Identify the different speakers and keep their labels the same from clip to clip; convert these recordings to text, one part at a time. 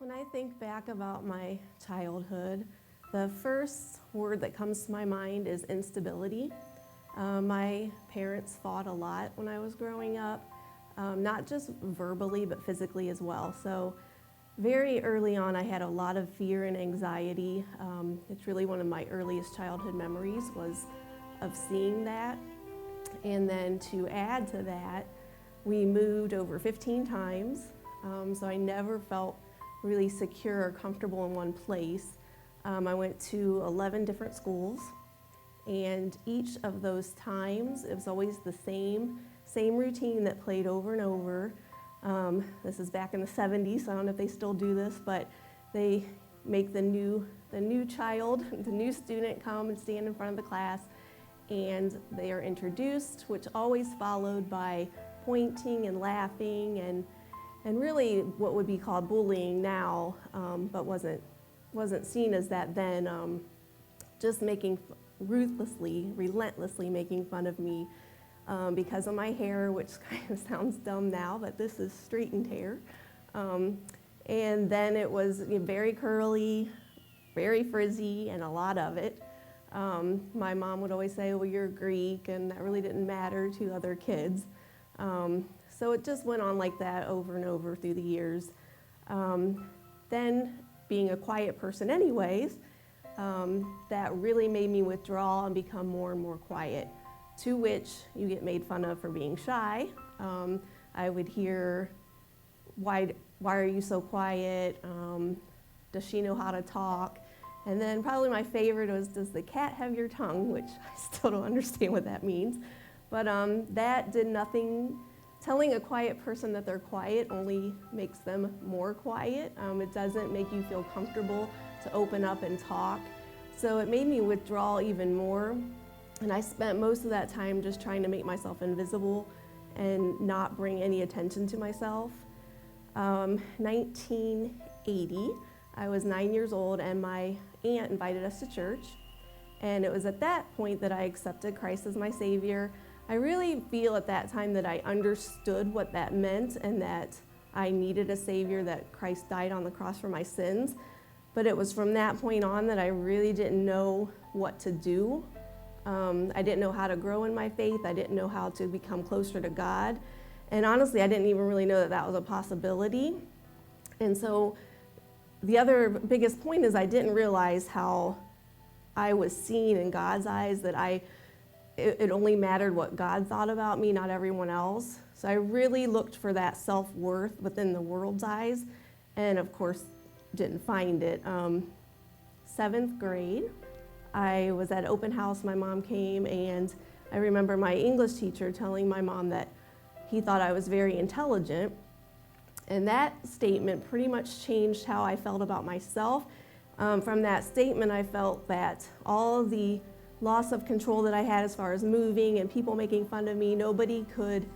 Speaker 1: When I think back about my childhood, the first word that comes to my mind is instability. My parents fought a lot when I was growing up, not just verbally, but physically as well. So very early on, I had a lot of fear and anxiety. It's really one of my earliest childhood memories was of seeing that. And then to add to that, we moved over 15 times, so I never felt really secure or comfortable in one place. I went to 11 different schools, and each of those times it was always the same routine that played over and over. This is back in the 70s, so I don't know if they still do this, but they make the new child, the new student come and stand in front of the class, and they are introduced, which always followed by pointing and laughing and really what would be called bullying now, but wasn't seen as that then, just relentlessly making fun of me because of my hair, which kind of sounds dumb now, but this is straightened hair. And then it was very curly, very frizzy, and a lot of it. My mom would always say, well, you're Greek, and that really didn't matter to other kids. So it just went on like that over and over through the years. Then, being a quiet person anyways, that really made me withdraw and become more and more quiet, to which you get made fun of for being shy. I would hear, why are you so quiet? Does she know how to talk? And then probably my favorite was, does the cat have your tongue? Which I still don't understand what that means. But that did nothing. Telling a quiet person that they're quiet only makes them more quiet. It doesn't make you feel comfortable to open up and talk. So it made me withdraw even more. And I spent most of that time just trying to make myself invisible and not bring any attention to myself. 1980, I was 9 years old, and my aunt invited us to church. And it was at that point that I accepted Christ as my Savior. I really feel at that time that I understood what that meant and that I needed a Savior, that Christ died on the cross for my sins. But it was from that point on that I really didn't know what to do. I didn't know how to grow in my faith. I didn't know how to become closer to God. And honestly, I didn't even really know that that was a possibility. And so the other biggest point is I didn't realize how I was seen in God's eyes, that it only mattered what God thought about me, not everyone else. So I really looked for that self-worth within the world's eyes, and of course, didn't find it. 7th grade, I was at open house, my mom came, and I remember my English teacher telling my mom that he thought I was very intelligent, and that statement pretty much changed how I felt about myself. From that statement, I felt that all the loss of control that I had as far as moving and people making fun of me, nobody could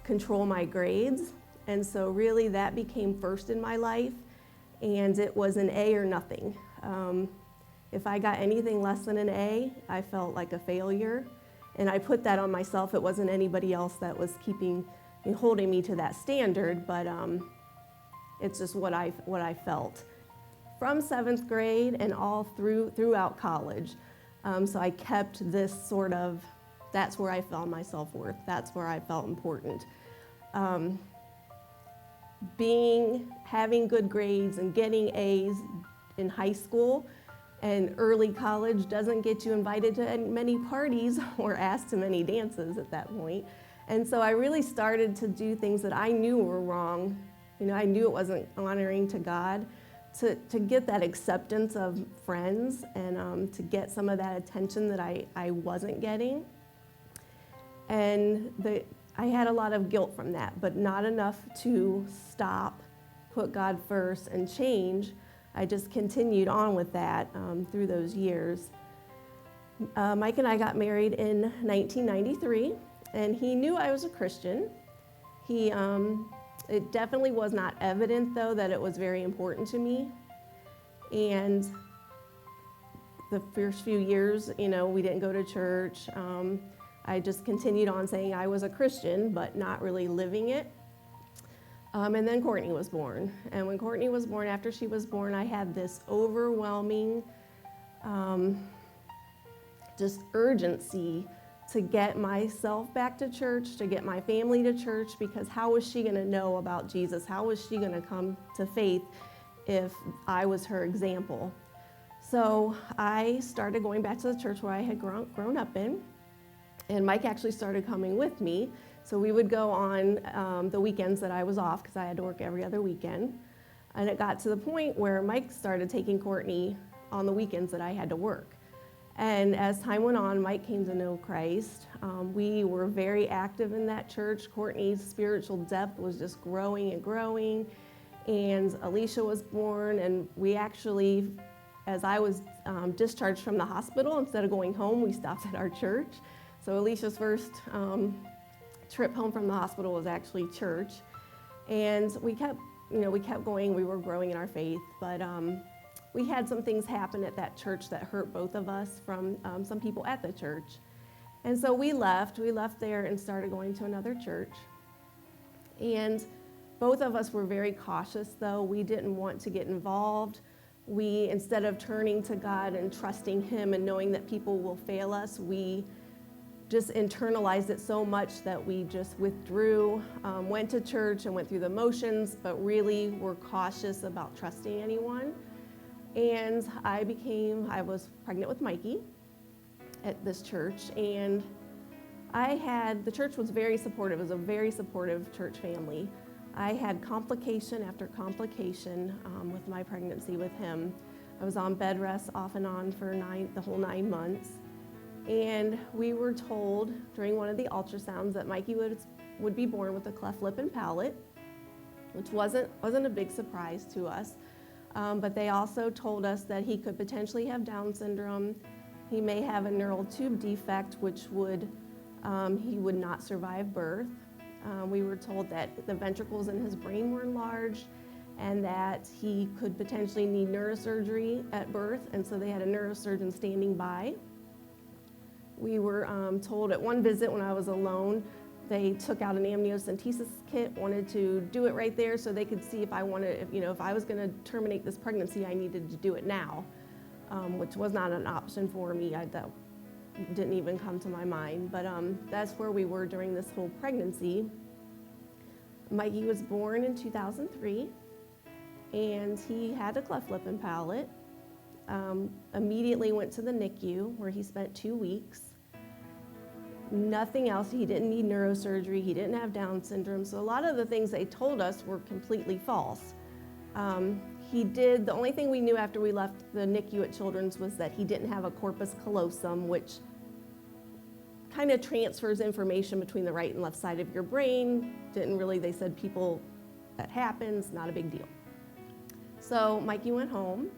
Speaker 1: control my grades. And so really that became first in my life, and it was an A or nothing. If I got anything less than an A, I felt like a failure. And I put that on myself. It wasn't anybody else that was holding me to that standard, but it's just what I felt. From 7th grade and all throughout college. So I kept this that's where I found my self-worth. That's where I felt important. Having good grades and getting A's in high school and early college doesn't get you invited to many parties or asked to many dances at that point. And so I really started to do things that I knew were wrong. I knew it wasn't honoring to God. To get that acceptance of friends and to get some of that attention that I wasn't getting. And I had a lot of guilt from that, but not enough to stop, put God first, and change. I just continued on with that through those years. Mike and I got married in 1993, and he knew I was a Christian. It definitely was not evident, though, that it was very important to me. And the first few years, we didn't go to church. I just continued on saying I was a Christian, but not really living it. And then Courtney was born. And when Courtney was born, after she was born, I had this overwhelming just urgency to get myself back to church, to get my family to church, because how was she going to know about Jesus? How was she going to come to faith if I was her example? So I started going back to the church where I had grown up in, and Mike actually started coming with me. So we would go on the weekends that I was off, because I had to work every other weekend. And it got to the point where Mike started taking Courtney on the weekends that I had to work. And as time went on, Mike came to know Christ. We were very active in that church. Courtney's spiritual depth was just growing and growing. And Alicia was born, and we actually, as I was discharged from the hospital, instead of going home, we stopped at our church. So Alicia's first trip home from the hospital was actually church. And we kept going. We were growing in our faith, but we had some things happen at that church that hurt both of us from some people at the church. And so we left there and started going to another church. And both of us were very cautious, though. We didn't want to get involved. We, instead of turning to God and trusting Him and knowing that people will fail us, we just internalized it so much that we just withdrew, went to church and went through the motions, but really were cautious about trusting anyone. And I was pregnant with Mikey at this church, and the church was very supportive. It was a very supportive church family. I had complication after complication with my pregnancy with him. I was on bed rest off and on for the whole 9 months. And we were told during one of the ultrasounds that Mikey would be born with a cleft lip and palate, which wasn't a big surprise to us. But they also told us that he could potentially have Down syndrome. He may have a neural tube defect, which he would not survive birth. We were told that the ventricles in his brain were enlarged and that he could potentially need neurosurgery at birth, and so they had a neurosurgeon standing by. We were told at one visit when I was alone, they took out an amniocentesis kit, wanted to do it right there so they could see if I was going to terminate this pregnancy, I needed to do it now, which was not an option for me. That didn't even come to my mind. But that's where we were during this whole pregnancy. Mikey was born in 2003, and he had a cleft lip and palate. Immediately went to the NICU, where he spent 2 weeks. Nothing else. He didn't need neurosurgery. He didn't have Down syndrome. So a lot of the things they told us were completely false. The only thing we knew after we left the NICU at Children's was that he didn't have a corpus callosum, which kind of transfers information between the right and left side of your brain. They said that happens, not a big deal. So Mikey went home.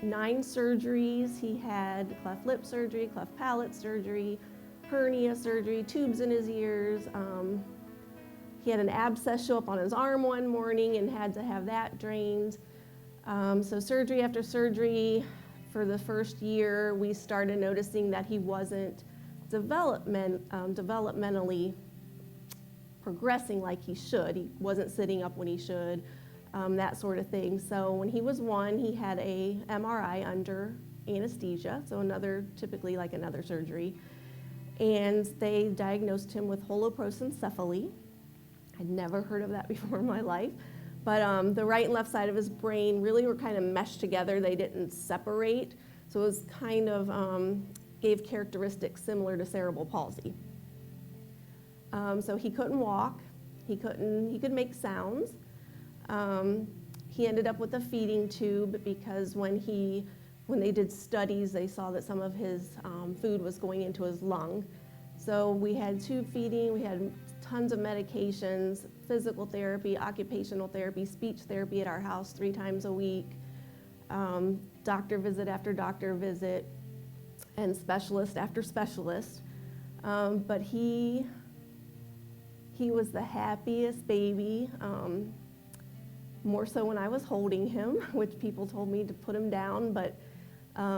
Speaker 1: 9 surgeries. He had cleft lip surgery, cleft palate surgery, hernia surgery, tubes in his ears. He had an abscess show up on his arm one morning and had to have that drained. So surgery after surgery. For the first year, we started noticing that he wasn't developmentally progressing like he should. He wasn't sitting up when he should. That sort of thing. So when he was 1, he had a MRI under anesthesia, so typically like another surgery. And they diagnosed him with holoprosencephaly. I'd never heard of that before in my life. But the right and left side of his brain really were kind of meshed together. They didn't separate. So it was kind of gave characteristics similar to cerebral palsy. So he couldn't walk. He could make sounds. He ended up with a feeding tube because when they did studies, they saw that some of his food was going into his lung. So we had tube feeding, we had tons of medications, physical therapy, occupational therapy, speech therapy at our house 3 times a week, doctor visit after doctor visit, and specialist after specialist. But he was the happiest baby. More so when I was holding him, which people told me to put him down, but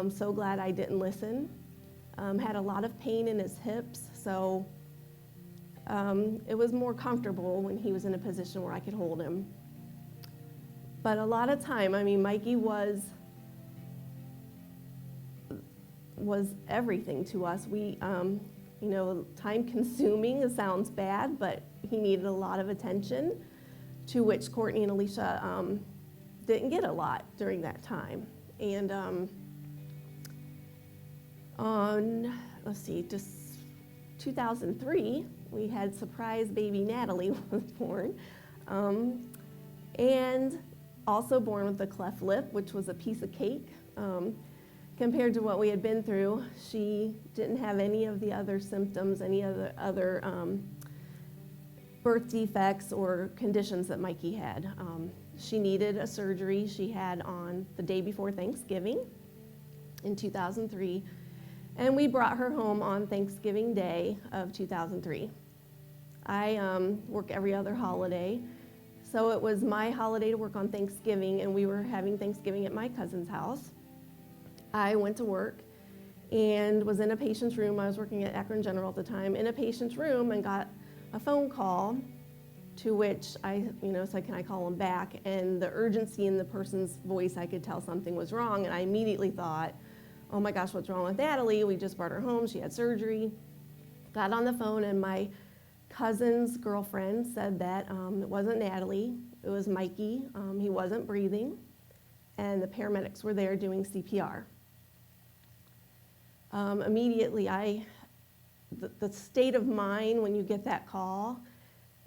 Speaker 1: so glad I didn't listen. Had a lot of pain in his hips, so It was more comfortable when he was in a position where I could hold him. But a lot of time, Mikey was everything to us. We, time consuming, it sounds bad, but he needed a lot of attention, to which Courtney and Alicia didn't get a lot during that time. And just 2003, we had surprise baby Natalie was born. And also born with a cleft lip, which was a piece of cake. Compared to what we had been through, she didn't have any of the other symptoms, any other birth defects or conditions that Mikey had. She needed a surgery she had on the day before Thanksgiving in 2003, and we brought her home on Thanksgiving Day of 2003. I work every other holiday, so it was my holiday to work on Thanksgiving, and we were having Thanksgiving at my cousin's house. I went to work and was in a patient's room. I was working at Akron General at the time, in a patient's room, and got a phone call, to which I said, can I call him back? And the urgency in the person's voice, I could tell something was wrong, and I immediately thought, oh my gosh, what's wrong with Natalie? We just brought her home, she had surgery. Got on the phone, and my cousin's girlfriend said that it wasn't Natalie, it was Mikey. He wasn't breathing, and the paramedics were there doing CPR. Immediately, the state of mind when you get that call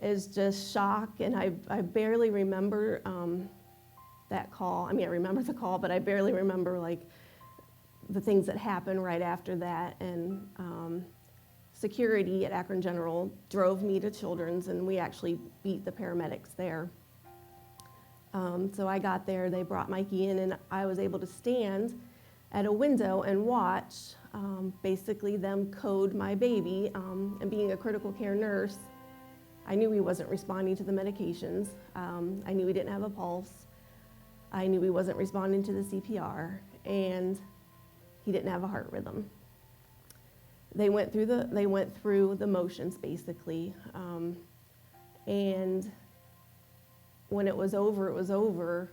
Speaker 1: is just shock, and I barely remember that call. I remember the call, but I barely remember the things that happened right after that. And security at Akron General drove me to Children's, and we actually beat the paramedics there. So I got there, they brought Mikey in, and I was able to stand at a window and watch basically them code my baby. And being a critical care nurse, I knew he wasn't responding to the medications. I knew he didn't have a pulse. I knew he wasn't responding to the CPR, and he didn't have a heart rhythm. They went through the motions basically, and when it was over, it was over.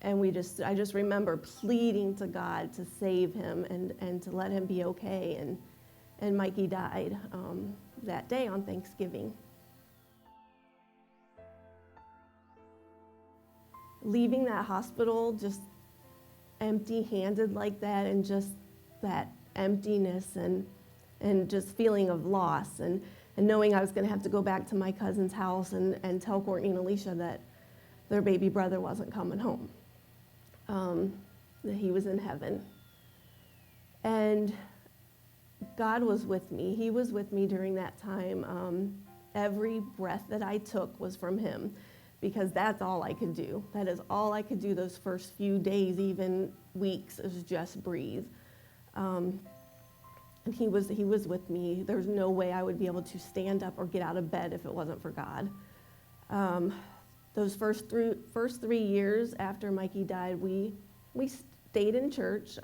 Speaker 1: And I just remember pleading to God to save him and to let him be okay. And Mikey died that day on Thanksgiving. Leaving that hospital just empty-handed like that, and just that emptiness and just feeling of loss, and knowing I was going to have to go back to my cousin's house and tell Courtney and Alicia that their baby brother wasn't coming home, that he was in heaven. And God was with me. He was with me during that time. Every breath that I took was from him, because that's all I could do. That is all I could do those first few days, even weeks, is just breathe. And he was with me. There's no way I would be able to stand up or get out of bed if it wasn't for God. Those first 3 years after Mikey died, we stayed in church.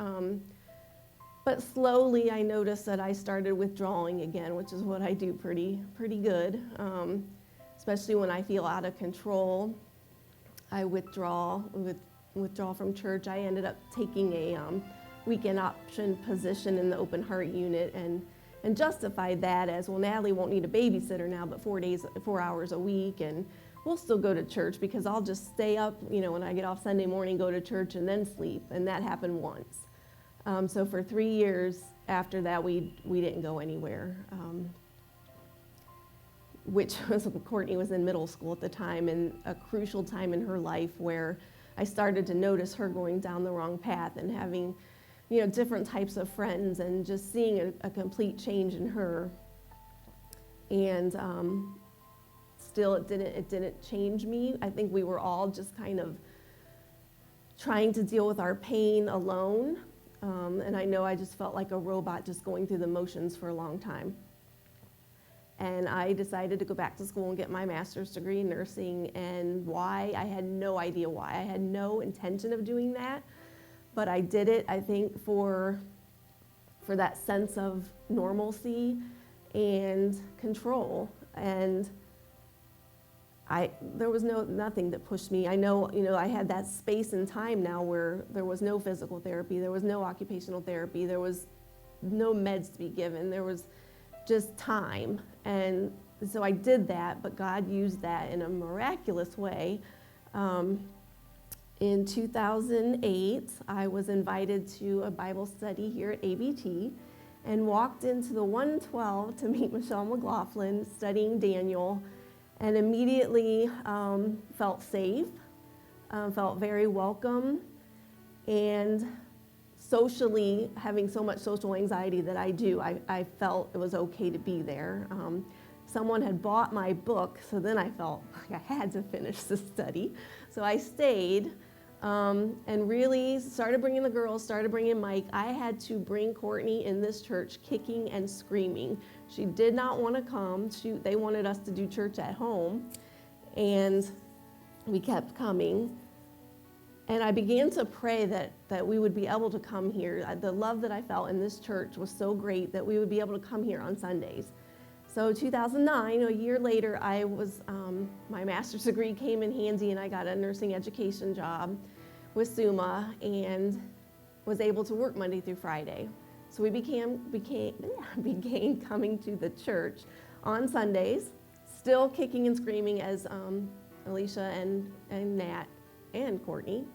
Speaker 1: But slowly I noticed that I started withdrawing again, which is what I do pretty good. Especially when I feel out of control, I withdraw from church. I ended up taking a weekend option position in the open heart unit, and justified that as, well, Natalie won't need a babysitter now, but 4 hours a week, and we'll still go to church because I'll just stay up, when I get off Sunday morning, go to church and then sleep, and that happened once. So for 3 years after that, we didn't go anywhere, which was, Courtney was in middle school at the time, and a crucial time in her life where I started to notice her going down the wrong path and having different types of friends, and just seeing a complete change in her. And still, it didn't change me. I think we were all just kind of trying to deal with our pain alone. And I know I just felt like a robot just going through the motions for a long time. And I decided to go back to school and get my master's degree in nursing. And why? I had no idea why. I had no intention of doing that. But I did it, I think, for that sense of normalcy and control. And there was nothing that pushed me. I know, I had that space and time now where there was no physical therapy, there was no occupational therapy, there was no meds to be given, there was just time. And so I did that, but God used that in a miraculous way. In 2008, I was invited to a Bible study here at ABT and walked into the 112 to meet Michelle McLaughlin studying Daniel, and immediately felt safe, felt very welcome, and socially, having so much social anxiety that I do, I felt it was okay to be there. Someone had bought my book, so then I felt like I had to finish the study. So I stayed and really started bringing the girls, started bringing Mike. I had to bring Courtney in this church kicking and screaming. She did not want to come. They wanted us to do church at home, and we kept coming. And I began to pray that we would be able to come here. The love that I felt in this church was so great that we would be able to come here on Sundays. So 2009, a year later, my master's degree came in handy, and I got a nursing education job with SUMA and was able to work Monday through Friday. So we began coming to the church on Sundays, still kicking and screaming as Alicia and Nat and Courtney.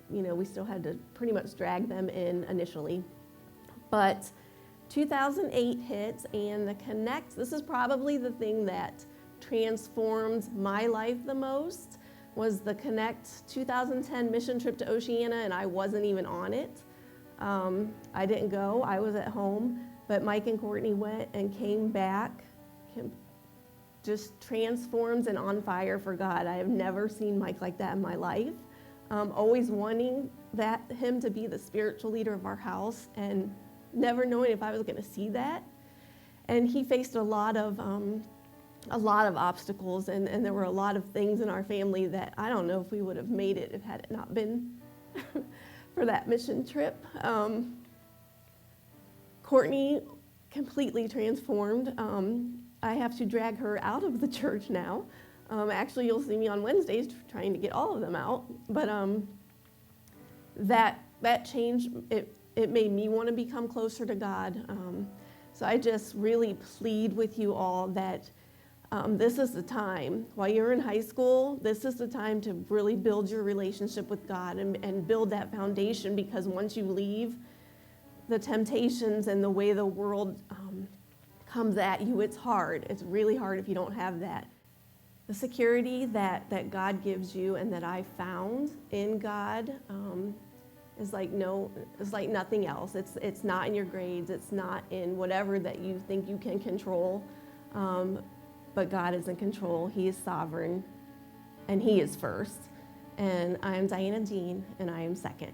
Speaker 1: We still had to pretty much drag them in initially. But 2008 hits, and the Connect, this is probably the thing that transformed my life the most, was the Connect 2010 mission trip to Oceania, and I wasn't even on it. I didn't go, I was at home, but Mike and Courtney went and came back, just transformed and on fire for God. I have never seen Mike like that in my life. Always wanting him to be the spiritual leader of our house, and never knowing if I was going to see that. And he faced a lot of obstacles, and there were a lot of things in our family that I don't know if we would have made it had it not been for that mission trip. Courtney completely transformed. I have to drag her out of the church now. Actually, you'll see me on Wednesdays trying to get all of them out. But that change, it made me want to become closer to God. So I just really plead with you all that this is the time. While you're in high school, this is the time to really build your relationship with God and build that foundation, because once you leave, the temptations and the way the world comes at you, it's hard. It's really hard if you don't have that. The security that God gives you and that I found in God is like nothing else. It's not in your grades. It's not in whatever that you think you can control. But God is in control. He is sovereign, and He is first. And I am Dianna Dean, and I am second.